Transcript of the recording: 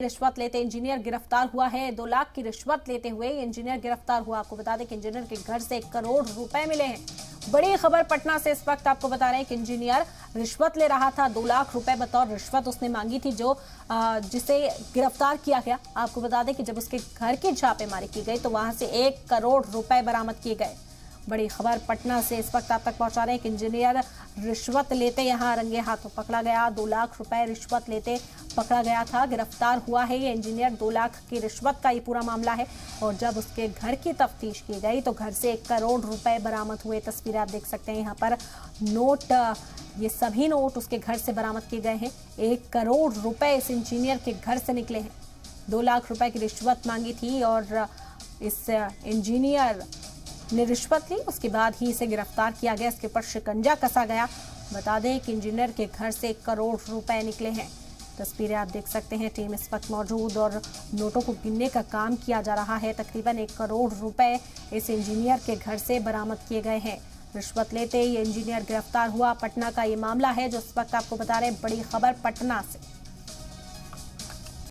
रिश्वत लेते इंजीनियर गिरफ्तार हुआ है। 2 लाख की रिश्वत लेते हुए इंजीनियर गिरफ्तार हुआ। आपको बता दें कि इंजीनियर के घर से 1 करोड़ रुपए मिले हैं। बड़ी खबर पटना से इस वक्त आपको बता रहे हैं कि इंजीनियर रिश्वत ले रहा था। 2 लाख रुपए बतौर रिश्वत उसने मांगी थी, जिसे गिरफ्तार किया गया। आपको बता दें कि जब उसके घर की छापेमारी की गई तो वहां से 1 करोड़ रुपए बरामद किए गए। बड़ी खबर पटना से इस वक्त आप तक पहुंचा रहे हैं कि इंजीनियर रिश्वत लेते यहां रंगे हाथों पकड़ा गया। 2 लाख रुपए रिश्वत लेते पकड़ा गया था। गिरफ्तार हुआ है ये इंजीनियर। 2 लाख की रिश्वत का ये पूरा मामला है। और जब उसके घर की तफ्तीश की गई तो घर से 1 करोड़ रुपए बरामद हुए। तस्वीरें आप देख सकते हैं यहाँ पर। नोट, ये सभी नोट उसके घर से बरामद किए गए हैं। 1 करोड़ रुपए इस इंजीनियर के घर से निकले हैं। 2 लाख रुपए की रिश्वत मांगी थी और इस इंजीनियर ने रिश्वत ली। उसके बाद ही इसे गिरफ्तार किया गया। इसके ऊपर शिकंजा कसा गया। बता दें कि इंजीनियर के घर से 1 करोड़ रुपए निकले हैं। तस्वीरें आप देख सकते हैं। टीम इस वक्त मौजूद और नोटों को गिनने का काम किया जा रहा है। तकरीबन 1 करोड़ रुपए इस इंजीनियर के घर से बरामद किए गए हैं। रिश्वत लेते ये इंजीनियर गिरफ्तार हुआ। पटना का ये मामला है जो इस वक्त आपको बता रहे हैं। बड़ी खबर पटना से।